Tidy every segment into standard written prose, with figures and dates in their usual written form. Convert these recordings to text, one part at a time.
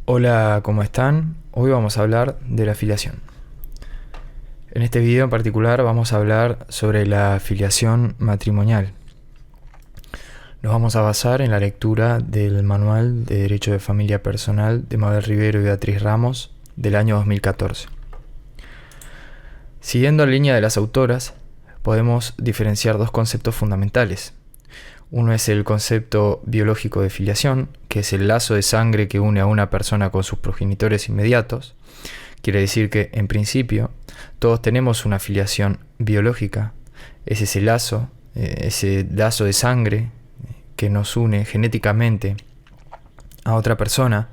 Hola, ¿cómo están? Hoy vamos a hablar de la filiación. En este video en particular vamos a hablar sobre la filiación matrimonial. Nos vamos a basar en la lectura del Manual de Derecho de Familia Personal de Mabel Rivero y Beatriz Ramos del año 2014. Siguiendo la línea de las autoras, podemos diferenciar dos conceptos fundamentales. Uno es el concepto biológico de filiación, que es el lazo de sangre que une a una persona con sus progenitores inmediatos. Quiere decir que, en principio, todos tenemos una filiación biológica. Es ese lazo de sangre que nos une genéticamente a otra persona,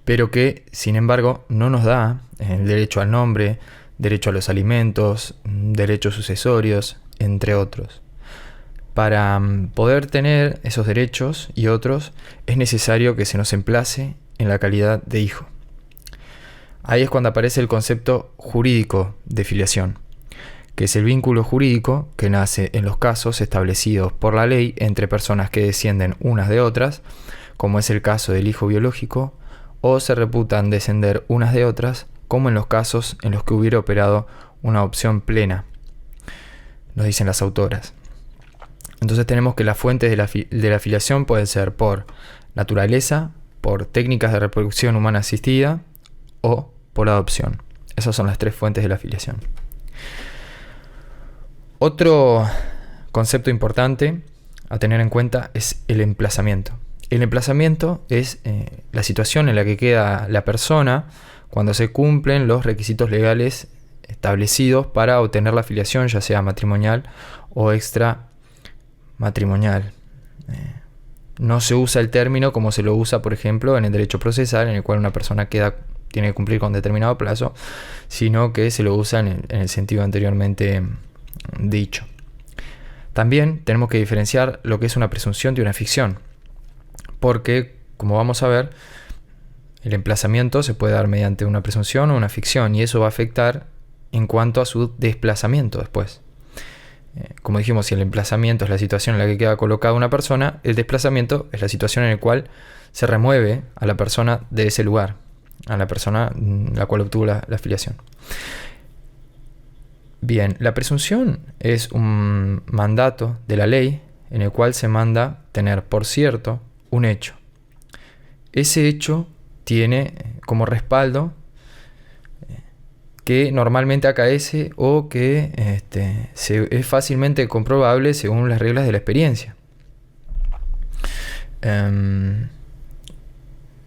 pero que, sin embargo, no nos da el derecho al nombre, derecho a los alimentos, derechos sucesorios, entre otros. Para poder tener esos derechos y otros, es necesario que se nos emplace en la calidad de hijo. Ahí es cuando aparece el concepto jurídico de filiación, que es el vínculo jurídico que nace en los casos establecidos por la ley entre personas que descienden unas de otras, como es el caso del hijo biológico, o se reputan descender unas de otras, como en los casos en los que hubiera operado una adopción plena, nos dicen las autoras. Entonces tenemos que las fuentes de la filiación pueden ser por naturaleza, por técnicas de reproducción humana asistida o por adopción. Esas son las tres fuentes de la filiación. Otro concepto importante a tener en cuenta es el emplazamiento. El emplazamiento es la situación en la que queda la persona cuando se cumplen los requisitos legales establecidos para obtener la filiación, ya sea matrimonial o extramatrimonial. No se usa el término como se lo usa, por ejemplo, en el derecho procesal, en el cual una persona tiene que cumplir con determinado plazo, sino que se lo usa en el sentido anteriormente dicho. También tenemos que diferenciar lo que es una presunción de una ficción, porque, como vamos a ver, el emplazamiento se puede dar mediante una presunción o una ficción, y eso va a afectar en cuanto a su desplazamiento después. Como dijimos, si el emplazamiento es la situación en la que queda colocada una persona, el desplazamiento es la situación en la cual se remueve a la persona de ese lugar, a la persona la cual obtuvo la filiación. Bien, la presunción es un mandato de la ley en el cual se manda tener por cierto un hecho. Ese hecho tiene como respaldo que normalmente acaece o que es fácilmente comprobable según las reglas de la experiencia.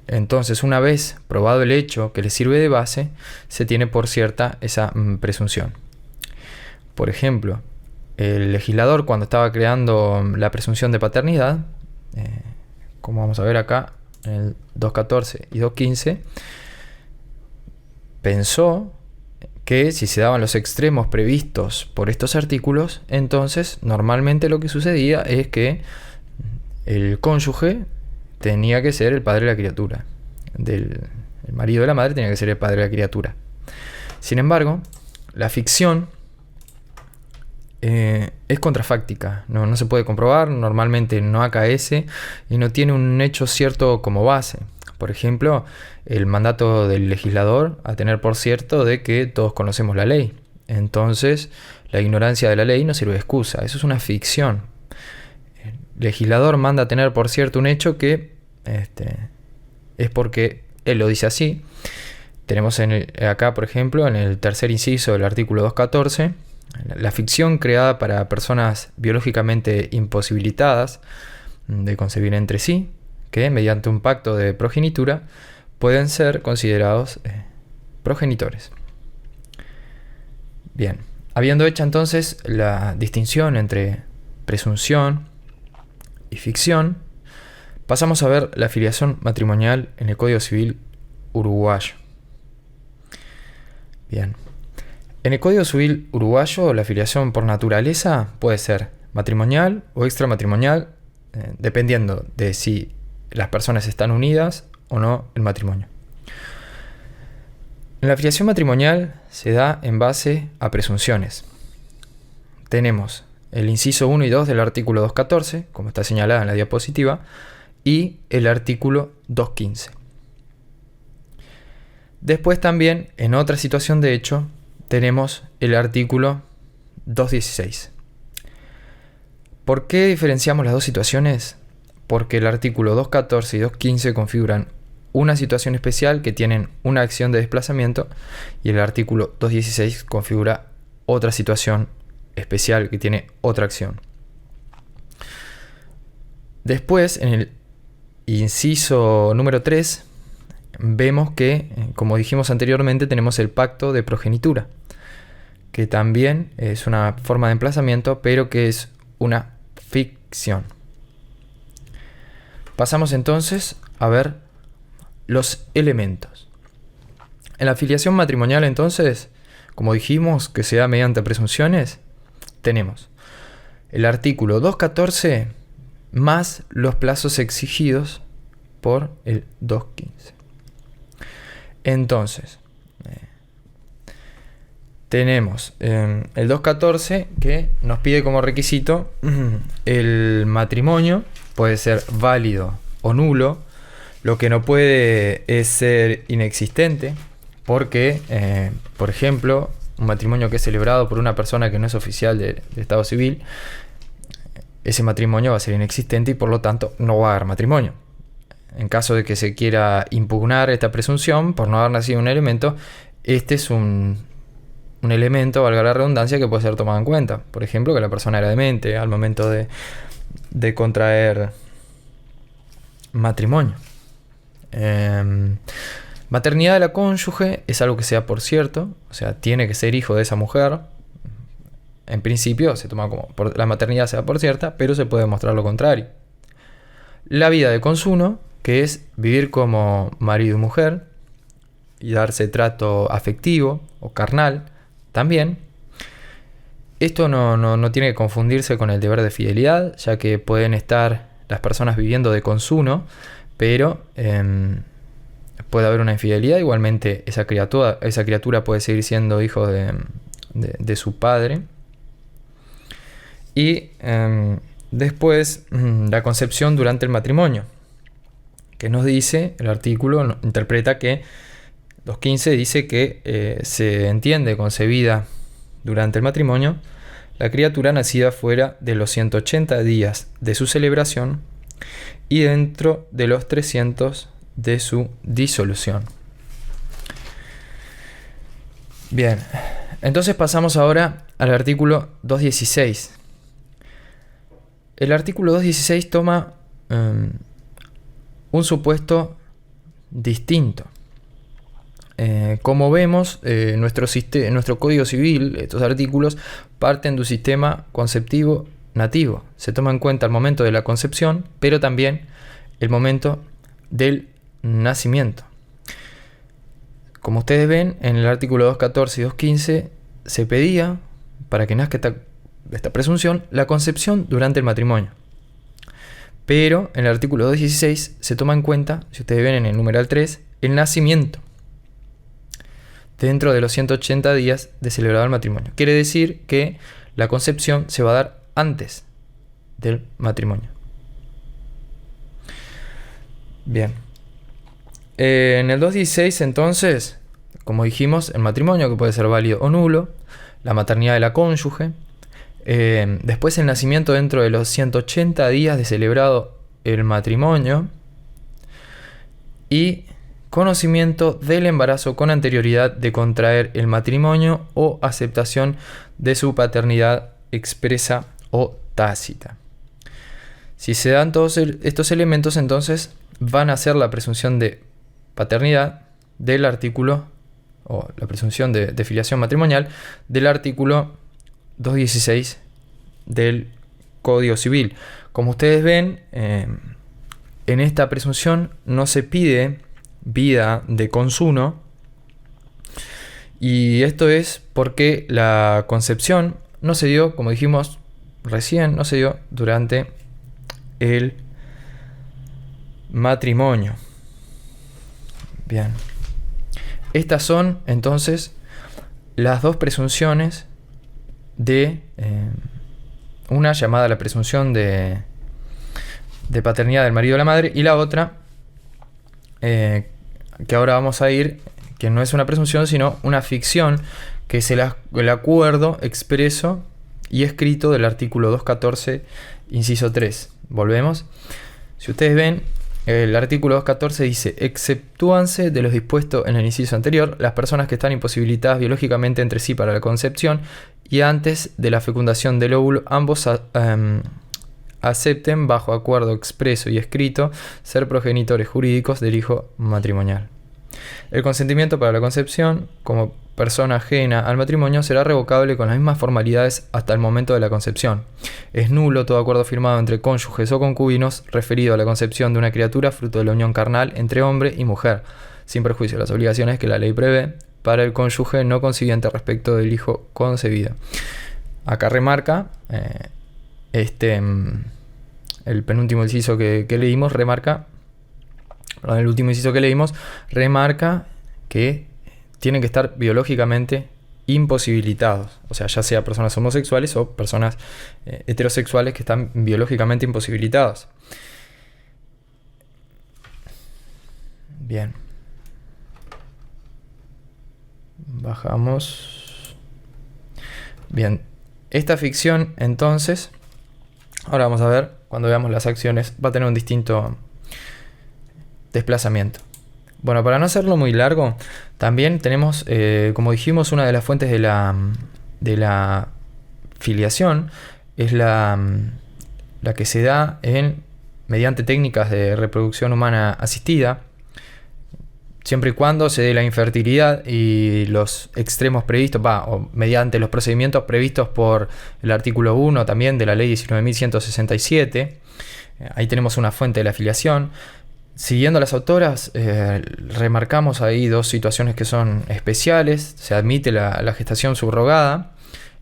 Entonces, una vez probado el hecho que le sirve de base, se tiene por cierta esa presunción. Por ejemplo, el legislador, cuando estaba creando la presunción de paternidad, como vamos a ver acá en el 2.14 y 2.15, pensó que si se daban los extremos previstos por estos artículos, entonces normalmente lo que sucedía es que el cónyuge tenía que ser el padre de la criatura. El marido de la madre tenía que ser el padre de la criatura. Sin embargo, la ficción es contrafáctica, no se puede comprobar, normalmente no acaece y no tiene un hecho cierto como base. Por ejemplo, el mandato del legislador a tener por cierto de que todos conocemos la ley. Entonces, la ignorancia de la ley no sirve de excusa. Eso es una ficción. El legislador manda a tener por cierto un hecho que es porque él lo dice así. Tenemos acá, por ejemplo, en el tercer inciso del artículo 2.14, la ficción creada para personas biológicamente imposibilitadas de concebir entre sí, que mediante un pacto de progenitura pueden ser considerados progenitores. Bien, habiendo hecho entonces la distinción entre presunción y ficción, pasamos a ver la filiación matrimonial en el Código Civil uruguayo. Bien, en el Código Civil uruguayo la filiación por naturaleza puede ser matrimonial o extramatrimonial, dependiendo de si las personas están unidas o no en matrimonio. La filiación matrimonial se da en base a presunciones. Tenemos el inciso 1 y 2 del artículo 2.14, como está señalado en la diapositiva, y el artículo 2.15. Después también, en otra situación de hecho, tenemos el artículo 216. ¿Por qué diferenciamos las dos situaciones? Porque el artículo 214 y 215 configuran una situación especial que tienen una acción de desplazamiento, y el artículo 216 configura otra situación especial que tiene otra acción. Después, en el inciso número 3, vemos que, como dijimos anteriormente, tenemos el pacto de progenitura, que también es una forma de emplazamiento, pero que es una ficción. Pasamos entonces a ver los elementos. En la filiación matrimonial, entonces, como dijimos que se da mediante presunciones, tenemos el artículo 214 más los plazos exigidos por el 215. Entonces, tenemos el 214 que nos pide como requisito el matrimonio, puede ser válido o nulo. Lo que no puede es ser inexistente, porque, por ejemplo, un matrimonio que es celebrado por una persona que no es oficial de Estado civil, ese matrimonio va a ser inexistente y por lo tanto no va a haber matrimonio. En caso de que se quiera impugnar esta presunción por no haber nacido un elemento, este es un elemento, valga la redundancia, que puede ser tomado en cuenta. Por ejemplo, que la persona era demente al momento de contraer matrimonio. Maternidad de la cónyuge es algo que sea por cierto, o sea, tiene que ser hijo de esa mujer. En principio se toma como la maternidad sea por cierta, pero se puede demostrar lo contrario. La vida de consuno, que es vivir como marido y mujer y darse trato afectivo o carnal también. Esto no tiene que confundirse con el deber de fidelidad, ya que pueden estar las personas viviendo de consuno, pero puede haber una infidelidad. Igualmente esa criatura puede seguir siendo hijo de su padre. Y después la concepción durante el matrimonio, que nos dice, el artículo interpreta que 215 dice que se entiende concebida durante el matrimonio la criatura nacida fuera de los 180 días de su celebración y dentro de los 300 de su disolución. Bien, entonces pasamos ahora al artículo 216. El artículo 216 toma un supuesto distinto. Como vemos, nuestro Código Civil, estos artículos parten de un sistema conceptivo nativo. Se toma en cuenta el momento de la concepción, pero también el momento del nacimiento. Como ustedes ven, en el artículo 214 y 215 se pedía, para que nazca esta presunción, la concepción durante el matrimonio. Pero en el artículo 216 se toma en cuenta, si ustedes ven en el numeral 3, el nacimiento dentro de los 180 días de celebrado el matrimonio. Quiere decir que la concepción se va a dar antes del matrimonio. Bien. En el 216 entonces, como dijimos, el matrimonio, que puede ser válido o nulo, la maternidad de la cónyuge, después el nacimiento dentro de los 180 días de celebrado el matrimonio y conocimiento del embarazo con anterioridad de contraer el matrimonio o aceptación de su paternidad expresa o tácita. Si se dan todos estos elementos, entonces van a ser la presunción de paternidad del artículo, o la presunción de filiación matrimonial del artículo 216 del Código Civil. Como ustedes ven, en esta presunción no se pide vida de consuno, y esto es porque la concepción no se dio, como dijimos recién, no se dio durante el matrimonio. Bien. Estas son entonces las dos presunciones de una llamada la presunción de paternidad del marido o la madre, y la otra que ahora vamos a ir, que no es una presunción, sino una ficción, que es el acuerdo expreso y escrito del artículo 214, inciso 3. Volvemos. Si ustedes ven, el artículo 214 dice: exceptúanse de los dispuestos en el inciso anterior las personas que están imposibilitadas biológicamente entre sí para la concepción y antes de la fecundación del óvulo, ambos acepten bajo acuerdo expreso y escrito ser progenitores jurídicos del hijo matrimonial. El consentimiento para la concepción como persona ajena al matrimonio será revocable con las mismas formalidades hasta el momento de la concepción. Es nulo todo acuerdo firmado entre cónyuges o concubinos referido a la concepción de una criatura fruto de la unión carnal entre hombre y mujer, sin perjuicio de las obligaciones que la ley prevé para el cónyuge no consiguiente respecto del hijo concebido. Acá remarca el penúltimo inciso que leímos, el último inciso que leímos, remarca que tienen que estar biológicamente imposibilitados. O sea, ya sea personas homosexuales o personas heterosexuales que están biológicamente imposibilitados. Bien. Bajamos. Bien. Esta ficción, entonces, ahora vamos a ver, cuando veamos las acciones, va a tener un distinto desplazamiento. Bueno, para no hacerlo muy largo, también tenemos, como dijimos, una de las fuentes de la filiación es la que se da mediante técnicas de reproducción humana asistida, siempre y cuando se dé la infertilidad y los extremos previstos, o mediante los procedimientos previstos por el artículo 1 también de la ley 19.167. Ahí tenemos una fuente de la filiación. Siguiendo a las autoras, remarcamos ahí dos situaciones que son especiales. Se admite la gestación subrogada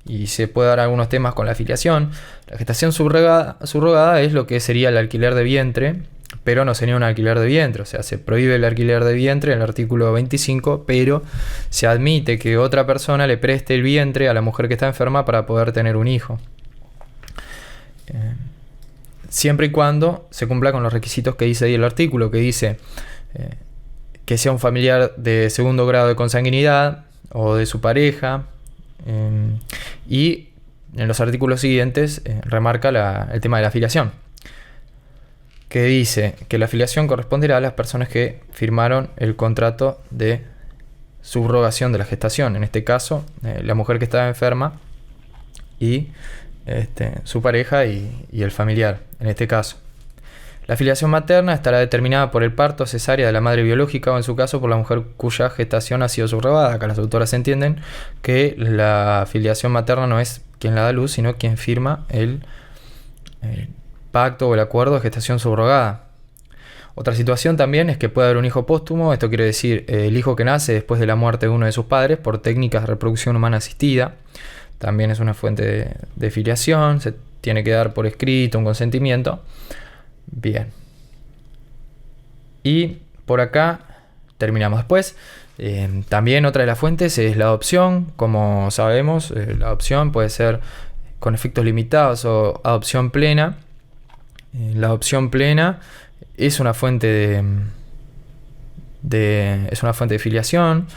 y se puede dar algunos temas con la filiación. La gestación subrogada es lo que sería el alquiler de vientre, pero no sería un alquiler de vientre. O sea, se prohíbe el alquiler de vientre en el artículo 25, pero se admite que otra persona le preste el vientre a la mujer que está enferma para poder tener un hijo. Siempre y cuando se cumpla con los requisitos que dice ahí el artículo, que dice que sea un familiar de segundo grado de consanguinidad o de su pareja. Y en los artículos siguientes remarca el tema de la filiación, que dice que la filiación corresponderá a las personas que firmaron el contrato de subrogación de la gestación. En este caso, la mujer que estaba enferma y su pareja y el familiar, en este caso. La filiación materna estará determinada por el parto cesárea de la madre biológica o, en su caso, por la mujer cuya gestación ha sido subrogada. Acá las autoras entienden que la filiación materna no es quien la da a luz, sino quien firma el pacto o el acuerdo de gestación subrogada. Otra situación también es que puede haber un hijo póstumo. Esto quiere decir el hijo que nace después de la muerte de uno de sus padres por técnicas de reproducción humana asistida. También es una fuente de filiación. Se tiene que dar por escrito un consentimiento. Bien. Y por acá terminamos. Después, también otra de las fuentes es la adopción. Como sabemos, la adopción puede ser con efectos limitados o adopción plena. La adopción plena es una fuente de filiación.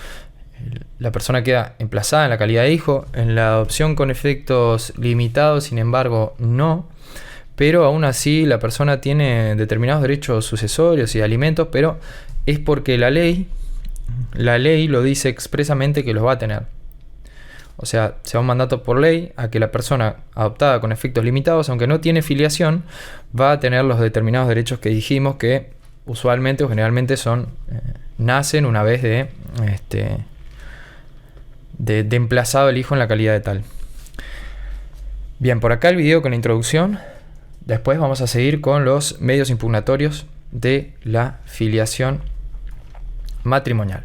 La persona queda emplazada en la calidad de hijo. En la adopción con efectos limitados, sin embargo, no. Pero aún así la persona tiene determinados derechos sucesorios y alimentos, pero es porque la ley lo dice expresamente que los va a tener. O sea, se da un mandato por ley a que la persona adoptada con efectos limitados, aunque no tiene filiación, va a tener los determinados derechos que dijimos, que usualmente o generalmente nacen una vez de emplazado el hijo en la calidad de tal. Bien, por acá el video con la introducción. Después vamos a seguir con los medios impugnatorios de la filiación matrimonial.